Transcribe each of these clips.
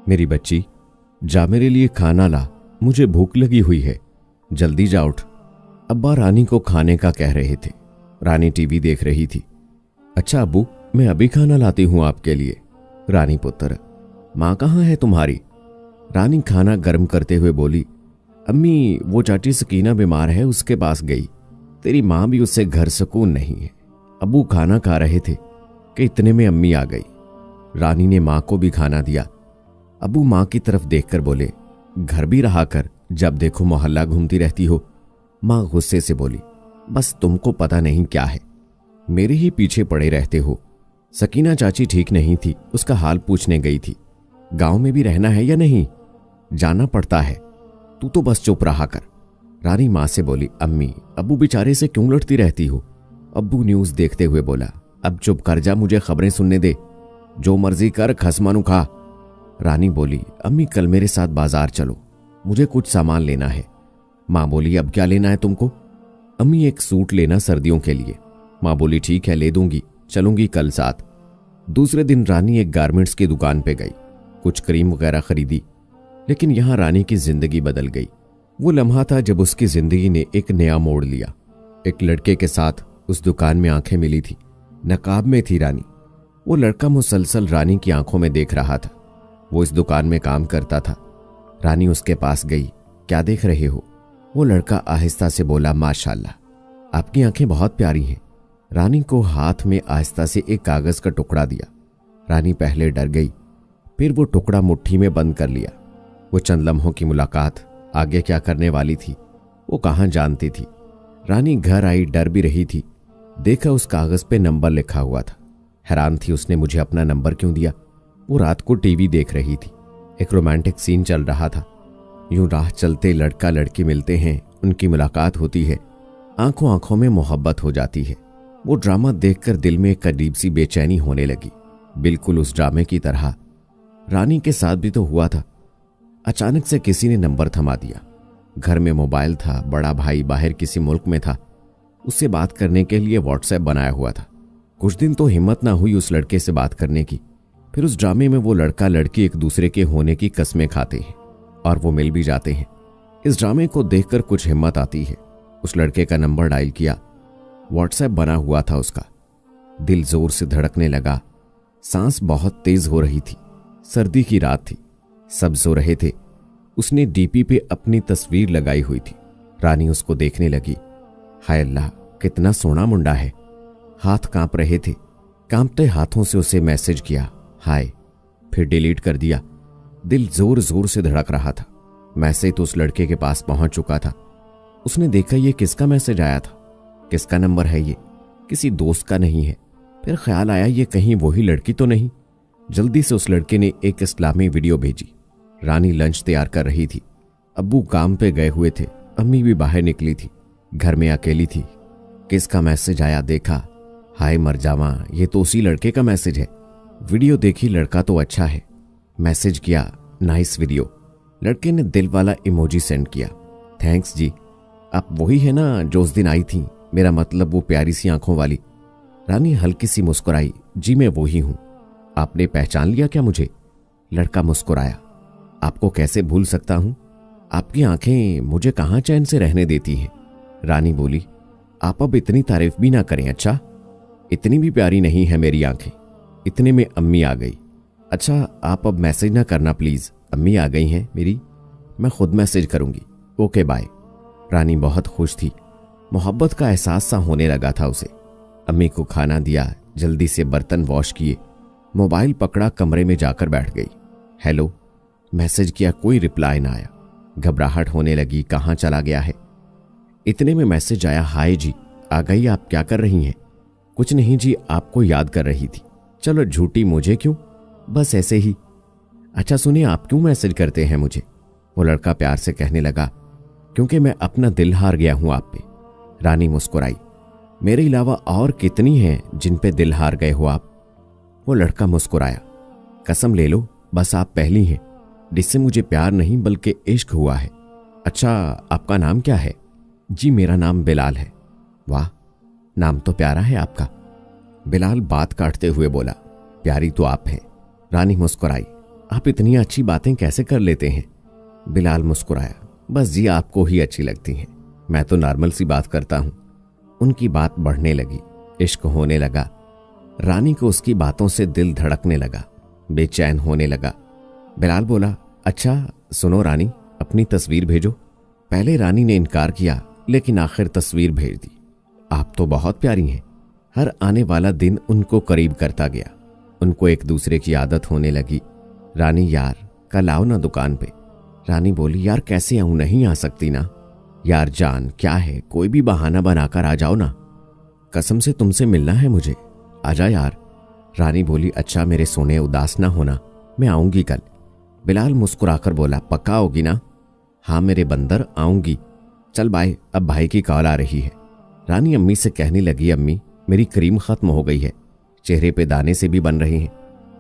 मेरी बच्ची, जा मेरे लिए खाना ला, मुझे भूख लगी हुई है, जल्दी जा उठ। अब्बा रानी को खाने का कह रहे थे। रानी टीवी देख रही थी। अच्छा अब्बू, मैं अभी खाना लाती हूँ आपके लिए। रानी पुत्र, माँ कहाँ है तुम्हारी? रानी खाना गर्म करते हुए बोली, अम्मी वो चाची सकीना बीमार है, उसके पास गई। तेरी माँ भी उससे घर सुकून नहीं है। अब्बू खाना खा रहे थे कि इतने में अम्मी आ गई। रानी ने माँ को भी खाना दिया। अब्बू माँ की तरफ देखकर बोले, घर भी रहा कर, जब देखो मोहल्ला घूमती रहती हो। माँ गुस्से से बोली, बस तुमको पता नहीं क्या है, मेरे ही पीछे पड़े रहते हो। सकीना चाची ठीक नहीं थी, उसका हाल पूछने गई थी। गांव में भी रहना है या नहीं? जाना पड़ता है, तू तो बस चुप रहा कर। रानी माँ से बोली, अम्मी अब्बू बेचारे से क्यों लड़ती रहती हो? अब्बू न्यूज़ देखते हुए बोला, अब चुप कर जा, मुझे खबरें सुनने दे, जो मर्जी कर, खसमानू खा। रानी बोली, अम्मी कल मेरे साथ बाजार चलो, मुझे कुछ सामान लेना है। माँ बोली, अब क्या लेना है तुमको? अम्मी एक सूट लेना सर्दियों के लिए। माँ बोली, ठीक है ले दूंगी, चलूंगी कल साथ। दूसरे दिन रानी एक गारमेंट्स की दुकान पे गई, कुछ क्रीम वगैरह खरीदी। लेकिन यहां रानी की जिंदगी बदल गई। वो लम्हा था जब उसकी जिंदगी ने एक नया मोड़ लिया। एक लड़के के साथ उस दुकान में आंखें मिली थी। नकाब में थी रानी। वो लड़का मुसलसल रानी की आंखों में देख रहा था। वो इस दुकान में काम करता था। रानी उसके पास गई, क्या देख रहे हो? वो लड़का आहिस्ता से बोला, माशाल्लाह, आपकी आंखें बहुत प्यारी हैं। रानी को हाथ में आहिस्ता से एक कागज का टुकड़ा दिया। रानी पहले डर गई, फिर वो टुकड़ा मुट्ठी में बंद कर लिया। वो चंद लम्हों की मुलाकात आगे क्या करने वाली थी वो कहां जानती थी। रानी घर आई, डर भी रही थी। देखा उस कागज पे नंबर लिखा हुआ था। हैरान थी, उसने मुझे अपना नंबर क्यों दिया? वो रात को टीवी देख रही थी। एक रोमांटिक सीन चल रहा था। यूं राह चलते लड़का लड़की मिलते हैं, उनकी मुलाकात होती है, आंखों आंखों में मोहब्बत हो जाती है। वो ड्रामा देखकर दिल में एक अजीब सी बेचैनी होने लगी, बिल्कुल उस ड्रामे की तरह। रानी के साथ भी तो हुआ था। अचानक से किसी ने नंबर थमा दिया। घर में मोबाइल था, बड़ा भाई बाहर किसी मुल्क में था, उससे बात करने के लिए व्हाट्सएप बनाया हुआ था। कुछ दिन तो हिम्मत ना हुई उस लड़के से बात करने की। फिर उस ड्रामे में वो लड़का लड़की एक दूसरे के होने की कस्में खाते हैं और वो मिल भी जाते हैं। इस ड्रामे को देखकर कुछ हिम्मत आती है। उस लड़के का नंबर डायल किया। व्हाट्सएप बना हुआ था उसका। दिल जोर से धड़कने लगा। सांस बहुत तेज हो रही थी। सर्दी की रात थी, सब सो रहे थे। उसने डीपी पे अपनी तस्वीर लगाई हुई थी। रानी उसको देखने लगी। हाय अल्लाह, कितना सोना मुंडा है। हाथ कांप रहे थे। कांपते हाथों से उसे मैसेज किया, हाय, फिर डिलीट कर दिया। दिल जोर जोर से धड़क रहा था। मैसेज तो उस लड़के के पास पहुंच चुका था। उसने देखा ये किसका मैसेज आया था, किसका नंबर है ये? किसी दोस्त का नहीं है। फिर ख्याल आया ये कहीं वही लड़की तो नहीं। जल्दी से उस लड़के ने एक इस्लामी वीडियो भेजी। रानी लंच तैयार कर रही थी। अब्बू काम पे गए हुए थे, अम्मी भी बाहर निकली थी। घर में अकेली थी। किसका मैसेज आया देखा, हाय मर जावा, ये तो उसी लड़के का मैसेज है। वीडियो देखी, लड़का तो अच्छा है। मैसेज किया, नाइस वीडियो। लड़के ने दिल वाला इमोजी सेंड किया। थैंक्स जी, आप वही है ना जो उस दिन आई थी, मेरा मतलब वो प्यारी सी आंखों वाली। रानी हल्की सी मुस्कुराई, जी मैं वही हूं। आपने पहचान लिया क्या मुझे? लड़का मुस्कुराया, आपको कैसे भूल सकता हूं, आपकी आंखें मुझे कहां चैन से रहने देती हैं। रानी बोली, आप अब इतनी तारीफ भी ना करें, अच्छा? इतनी भी प्यारी नहीं है मेरी आंखें। इतने में अम्मी आ गई। अच्छा आप अब मैसेज ना करना प्लीज, अम्मी आ गई हैं मेरी, मैं खुद मैसेज करूंगी, ओके बाय। रानी बहुत खुश थी। मोहब्बत का एहसास सा होने लगा था उसे। अम्मी को खाना दिया, जल्दी से बर्तन वॉश किए, मोबाइल पकड़ा, कमरे में जाकर बैठ गई। हेलो मैसेज किया, कोई रिप्लाई ना आया। घबराहट होने लगी, कहाँ चला गया है। इतने में मैसेज आया, हाय जी, आ गई, आप क्या कर रही हैं? कुछ नहीं जी, आपको याद कर रही थी। चलो झूठी, मुझे क्यों, बस ऐसे ही। अच्छा सुनिए, आप क्यों मैसेज करते हैं मुझे? वो लड़का प्यार से कहने लगा, क्योंकि मैं अपना दिल हार गया हूं आप पे। रानी मुस्कुराई, मेरे अलावा और कितनी हैं जिन पे दिल हार गए हो आप? वो लड़का मुस्कुराया, कसम ले लो, बस आप पहली हैं जिससे मुझे प्यार नहीं बल्कि इश्क हुआ है। अच्छा आपका नाम क्या है? जी मेरा नाम बिलाल है। वाह, नाम तो प्यारा है आपका। बिलाल बात काटते हुए बोला, प्यारी तो आप हैं। रानी मुस्कुराई, आप इतनी अच्छी बातें कैसे कर लेते हैं? बिलाल मुस्कुराया। बस जी, आपको ही अच्छी लगती हैं, मैं तो नॉर्मल सी बात करता हूं। उनकी बात बढ़ने लगी, इश्क होने लगा। रानी को उसकी बातों से दिल धड़कने लगा, बेचैन होने लगा। बिलाल बोला, अच्छा सुनो रानी, अपनी तस्वीर भेजो। पहले रानी ने इनकार किया, लेकिन आखिर तस्वीर भेज दी। आप तो बहुत प्यारी हैं। हर आने वाला दिन उनको करीब करता गया। उनको एक दूसरे की आदत होने लगी। रानी, यार कल आओ ना दुकान पे। रानी बोली, यार कैसे आऊं, नहीं आ सकती ना। यार जान, क्या है, कोई भी बहाना बनाकर आ जाओ ना, कसम से तुमसे मिलना है मुझे, आजा यार। रानी बोली, अच्छा मेरे सोने, उदास ना होना, मैं आऊंगी कल। बिलाल मुस्कुराकर बोला, पक्का होगी ना? हाँ मेरे बंदर, आऊंगी। चल बाय, अब भाई की कॉल आ रही है। रानी अम्मी से कहने लगी, अम्मी मेरी क्रीम खत्म हो गई है, चेहरे पे दाने से भी बन रहे हैं,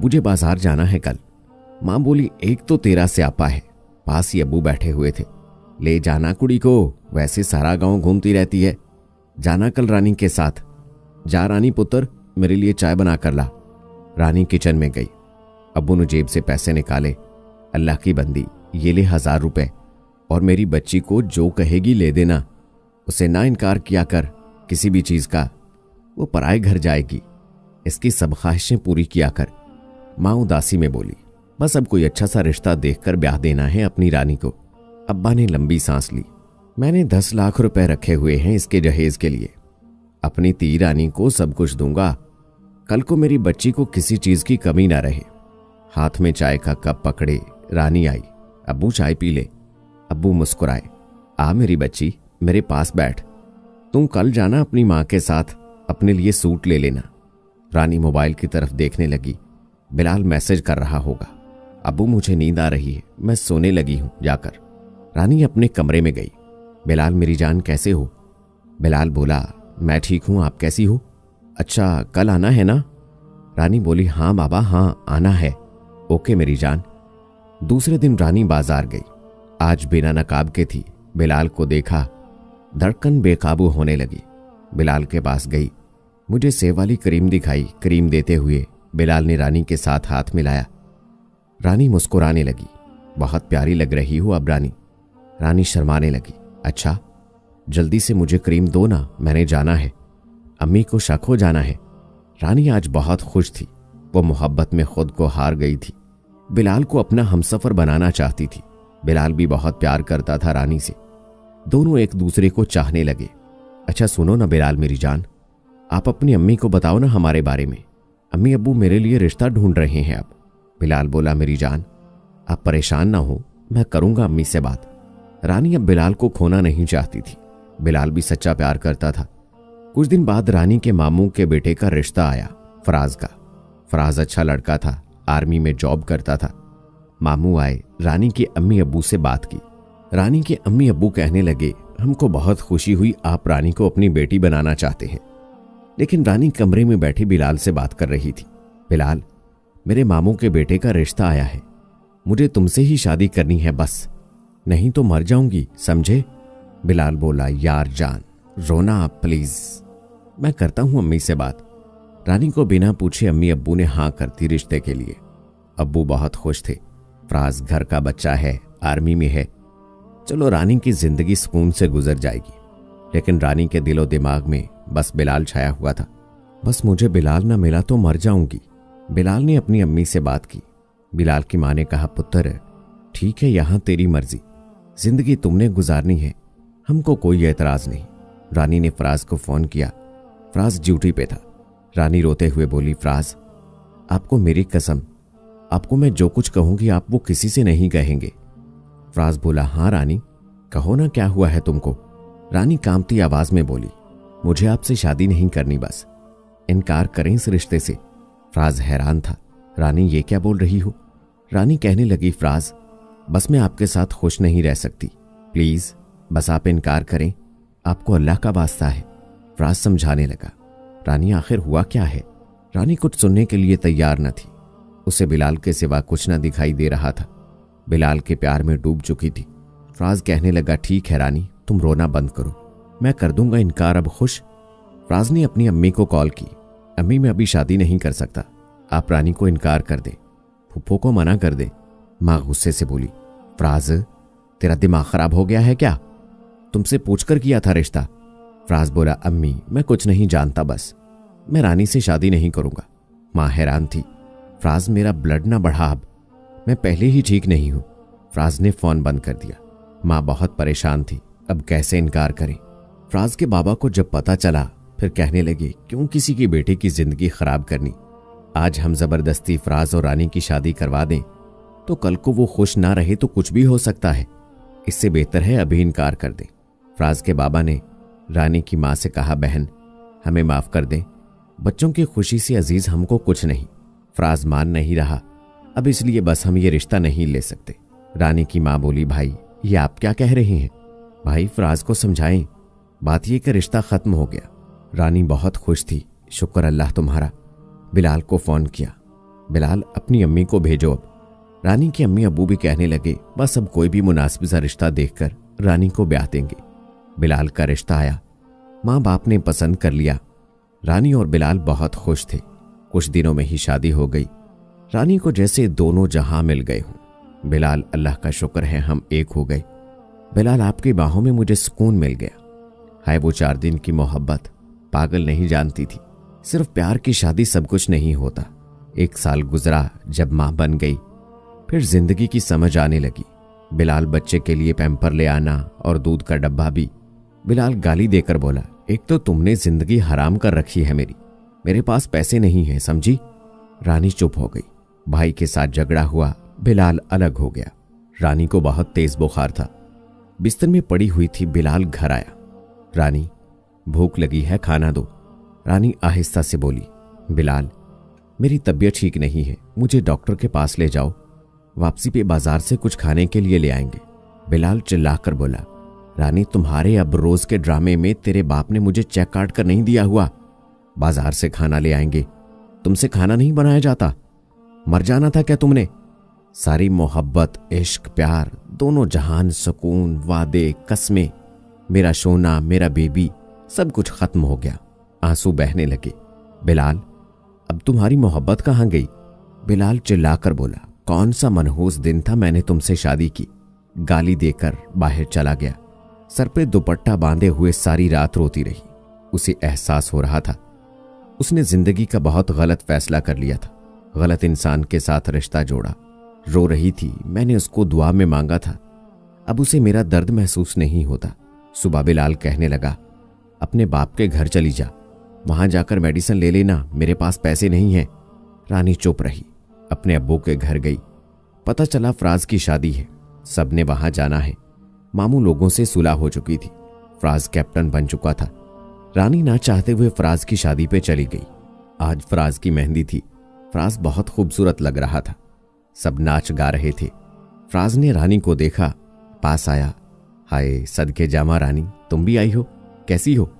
मुझे बाजार जाना है कल। माँ बोली, एक तो तेरा स्यापा है, पास ही अब्बू बैठे हुए थे, ले जाना कुड़ी को, वैसे सारा गांव घूमती रहती है, जाना कल रानी के साथ। जा रानी पुत्र, मेरे लिए चाय बना कर ला। रानी किचन में गई। अब्बू ने जेब से पैसे निकाले। अल्लाह की बंदी, ये ले 1000 रुपए, और मेरी बच्ची को जो कहेगी ले देना, उसे ना इनकार किया कर किसी भी चीज का, वो पराए घर जाएगी, इसकी सब ख्वाहिशें पूरी किया कर। माँ उदासी में बोली, बस अब कोई अच्छा सा रिश्ता देखकर ब्याह देना है अपनी रानी को। अब्बा ने लंबी सांस ली। मैंने 10 लाख रुपए रखे हुए हैं इसके जहेज के लिए, अपनी ती रानी को सब कुछ दूंगा, कल को मेरी बच्ची को किसी चीज की कमी ना रहे। हाथ में चाय का कप पकड़े रानी आई। अब्बू चाय पी ले। अब्बू मुस्कुराए, आ मेरी बच्ची, मेरे पास बैठ, तुम कल जाना अपनी माँ के साथ, अपने लिए सूट ले लेना। रानी मोबाइल की तरफ देखने लगी। बिलाल मैसेज कर रहा होगा। अब्बू मुझे नींद आ रही है, मैं सोने लगी हूं जाकर। रानी अपने कमरे में गई। बिलाल, मेरी जान कैसे हो? बिलाल बोला, मैं ठीक हूं, आप कैसी हो? अच्छा कल आना है ना? रानी बोली, हाँ बाबा हाँ आना है। ओके मेरी जान। दूसरे दिन रानी बाजार गई। आज बिना नकाब के थी। बिलाल को देखा, धड़कन बेकाबू होने लगी। बिलाल के पास गई, मुझे सेब वाली क्रीम दिखाई। क्रीम देते हुए बिलाल ने रानी के साथ हाथ मिलाया। रानी मुस्कुराने लगी। बहुत प्यारी लग रही हो अब रानी। रानी शर्माने लगी। अच्छा जल्दी से मुझे क्रीम दो ना, मैंने जाना है, अम्मी को शक हो जाना है। रानी आज बहुत खुश थी। वो मोहब्बत में खुद को हार गई थी। बिलाल को अपना हमसफर बनाना चाहती थी। बिलाल भी बहुत प्यार करता था रानी से। दोनों एक दूसरे को चाहने लगे। अच्छा सुनो ना बिलाल मेरी जान, आप अपनी अम्मी को बताओ ना हमारे बारे में, अम्मी अब्बू मेरे लिए रिश्ता ढूंढ रहे हैं अब। बिलाल बोला, मेरी जान आप परेशान ना हो, मैं करूंगा अम्मी से बात। रानी अब बिलाल को खोना नहीं चाहती थी। बिलाल भी सच्चा प्यार करता था। कुछ दिन बाद रानी के मामू के बेटे का रिश्ता आया, फराज का। फराज अच्छा लड़का था, आर्मी में जॉब करता था। मामू आए, रानी के अम्मी अब्बू से बात की। रानी के अम्मी अब्बू कहने लगे, हमको बहुत खुशी हुई आप रानी को अपनी बेटी बनाना चाहते हैं। लेकिन रानी कमरे में बैठी बिलाल से बात कर रही थी। बिलाल, मेरे मामू के बेटे का रिश्ता आया है, मुझे तुमसे ही शादी करनी है बस, नहीं तो मर जाऊंगी, समझे? बिलाल बोला, यार जान रोना आप प्लीज, मैं करता हूं अम्मी से बात। रानी को बिना पूछे अम्मी अब्बू ने हाँ कर दी रिश्ते के लिए। अब्बू बहुत खुश थे। फराज घर का बच्चा है, आर्मी में है, चलो रानी की जिंदगी सुकून से गुजर जाएगी। लेकिन रानी के दिलो दिमाग में बस बिलाल छाया हुआ था। बस मुझे बिलाल ना मिला तो मर जाऊंगी। बिलाल ने अपनी अम्मी से बात की। बिलाल की माँ ने कहा, पुत्र ठीक है, यहां तेरी मर्जी, जिंदगी तुमने गुजारनी है, हमको कोई एतराज नहीं। रानी ने फराज को फोन किया। फराज ड्यूटी पे था। रानी रोते हुए बोली, फराज आपको मेरी कसम, आपको मैं जो कुछ कहूंगी आप वो किसी से नहीं कहेंगे। फराज बोला, हाँ रानी कहो ना, क्या हुआ है तुमको? रानी कांपती आवाज में बोली, मुझे आपसे शादी नहीं करनी, बस इनकार करें इस रिश्ते से। फराज हैरान था, रानी ये क्या बोल रही हो? रानी कहने लगी, फराज बस मैं आपके साथ खुश नहीं रह सकती, प्लीज बस आप इनकार करें, आपको अल्लाह का वास्ता है। फराज समझाने लगा। रानी आखिर हुआ क्या है? रानी कुछ सुनने के लिए तैयार न थी। उसे बिलाल के सिवा कुछ न दिखाई दे रहा था। बिलाल के प्यार में डूब चुकी थी। फराज कहने लगा, ठीक है रानी, तुम रोना बंद करो, मैं कर दूंगा इनकार, अब खुश? फराज ने अपनी अम्मी को कॉल की। अम्मी मैं अभी शादी नहीं कर सकता, आप रानी को इनकार कर दें, फुप्पो को मना कर दें, माँ गुस्से से बोली, फराज तेरा दिमाग खराब हो गया है क्या? तुमसे पूछकर किया था रिश्ता। फराज बोला, अम्मी मैं कुछ नहीं जानता, बस मैं रानी से शादी नहीं करूंगा। माँ हैरान थी। फराज मेरा ब्लड ना बढ़ा, अब मैं पहले ही ठीक नहीं हूं। फराज ने फोन बंद कर दिया। माँ बहुत परेशान थी, अब कैसे इनकार करें। फराज के बाबा को जब पता चला फिर कहने लगे, क्यों किसी की बेटे की जिंदगी खराब करनी। आज हम जबरदस्ती फराज और रानी की शादी करवा दें तो कल को वो खुश ना रहे तो कुछ भी हो सकता है। इससे बेहतर है अभी इनकार कर दें। फराज के बाबा ने रानी की माँ से कहा, बहन हमें माफ कर दें, बच्चों की खुशी से अजीज हमको कुछ नहीं। फराज मान नहीं रहा, अब इसलिए बस हम ये रिश्ता नहीं ले सकते। रानी की माँ बोली, भाई ये आप क्या कह रहे हैं? भाई फराज को समझाएं, बात ये कि रिश्ता खत्म हो गया। रानी बहुत खुश थी। शुक्र अल्लाह तुम्हारा। बिलाल को फोन किया, बिलाल अपनी अम्मी को भेजो अब। रानी की अम्मी अब्बू भी कहने लगे, बस अब कोई भी मुनासिब सा रिश्ता देखकर रानी को ब्याह देंगे। बिलाल का रिश्ता आया, माँ बाप ने पसंद कर लिया। रानी और बिलाल बहुत खुश थे। कुछ दिनों में ही शादी हो गई। रानी को जैसे दोनों जहां मिल गए हों। बिलाल, अल्लाह का शुक्र है हम एक हो गए। बिलाल आपकी बाहों में मुझे सुकून मिल गया। हाय वो 4 दिन की मोहब्बत, पागल नहीं जानती थी। सिर्फ प्यार की शादी सब कुछ नहीं होता। 1 साल गुजरा, जब माँ बन गई फिर जिंदगी की समझ आने लगी। बिलाल बच्चे के लिए पैम्पर ले आना और दूध का डब्बा भी। बिलाल गाली देकर बोला, एक तो तुमने जिंदगी हराम कर रखी है मेरे पास पैसे नहीं है, समझी? रानी चुप हो गई। भाई के साथ झगड़ा हुआ, बिलाल अलग हो गया। रानी को बहुत तेज बुखार था, बिस्तर में पड़ी हुई थी। बिलाल घर आया, रानी भूख लगी है, खाना दो। रानी आहिस्ता से बोली, बिलाल मेरी तबीयत ठीक नहीं है, मुझे डॉक्टर के पास ले जाओ, वापसी पे बाजार से कुछ खाने के लिए ले आएंगे। बिलाल चिल्लाकर बोला, रानी तुम्हारे अब रोज के ड्रामे में तेरे बाप ने मुझे चेक काट कर नहीं दिया हुआ। बाजार से खाना ले आएंगे, तुमसे खाना नहीं बनाया जाता? मर जाना था क्या तुमने? सारी मोहब्बत, इश्क, प्यार, दोनों जहान, सुकून, वादे, कस्में, मेरा सोना, मेरा बेबी, सब कुछ खत्म हो गया। आंसू बहने लगे। बिलाल अब तुम्हारी मोहब्बत कहाँ गई? बिलाल चिल्लाकर बोला, कौन सा मनहूस दिन था मैंने तुमसे शादी की। गाली देकर बाहर चला गया। सर पे दुपट्टा बांधे हुए सारी रात रोती रही। उसे एहसास हो रहा था उसने जिंदगी का बहुत गलत फैसला कर लिया था, गलत इंसान के साथ रिश्ता जोड़ा। रो रही थी, मैंने उसको दुआ में मांगा था, अब उसे मेरा दर्द महसूस नहीं होता। सुबह बिलाल कहने लगा, अपने बाप के घर चली जा, वहां जाकर मेडिसिन ले लेना, मेरे पास पैसे नहीं हैं। रानी चुप रही, अपने अब्बू के घर गई। पता चला फराज की शादी है, सबने वहां जाना है। मामू लोगों से सुलह हो चुकी थी, फराज कैप्टन बन चुका था। रानी ना चाहते हुए फराज की शादी पे चली गई। आज फराज की मेहंदी थी। फराज बहुत खूबसूरत लग रहा था, सब नाच गा रहे थे। फराज ने रानी को देखा, पास आया। हाय सदके जामा रानी, तुम भी आई हो, कैसी हो?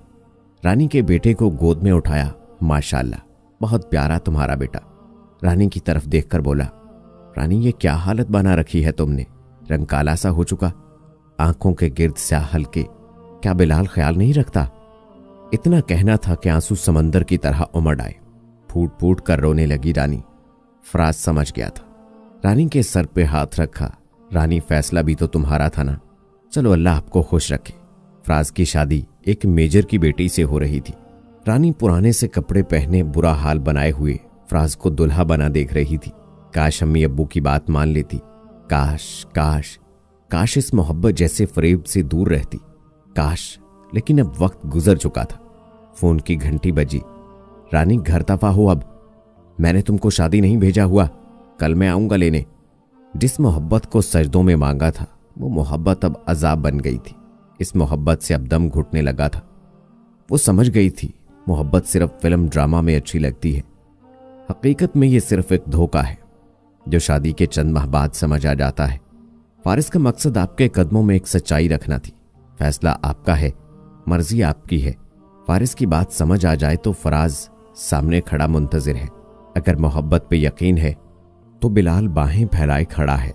रानी के बेटे को गोद में उठाया। माशाल्लाह बहुत प्यारा तुम्हारा बेटा। रानी की तरफ देखकर बोला, रानी ये क्या हालत बना रखी है तुमने, रंग काला सा हो चुका, आंखों के गिर्द स्याह हल्के, क्या बिलाल ख्याल नहीं रखता? इतना कहना था कि आंसू समंदर की तरह उमड़ आए। फूट फूट कर रोने लगी रानी। फराज समझ गया था। रानी के सर पे हाथ रखा, रानी फैसला भी तो तुम्हारा था ना, चलो अल्लाह आपको खुश रखे। फराज की शादी एक मेजर की बेटी से हो रही थी। रानी पुराने से कपड़े पहने बुरा हाल बनाए हुए फराज को दुल्हा बना देख रही थी। काश अम्मी अब्बू की बात मान लेती, काश काश काश इस मोहब्बत जैसे फरेब से दूर रहती, काश। लेकिन अब वक्त गुजर चुका था। फोन की घंटी बजी। रानी घर दफा हो अब, मैंने तुमको शादी नहीं भेजा हुआ, कल मैं आऊंगा लेने। जिस मोहब्बत को सजदों में मांगा था वो मोहब्बत अब अजाब बन गई थी। इस मोहब्बत से अब दम घुटने लगा था। वो समझ गई थी मोहब्बत सिर्फ फिल्म ड्रामा में अच्छी लगती है, हकीकत में ये सिर्फ एक धोखा है जो शादी के चंद माह बाद समझ आ जाता है। फारिस का मकसद आपके कदमों में एक सच्चाई रखना थी। फैसला आपका है, मर्जी आपकी है। फारिस की बात समझ आ जाए तो फराज सामने खड़ा मुंतजिर है। अगर मोहब्बत पे यकीन है तो बिलाल बाहें फैलाए खड़ा है।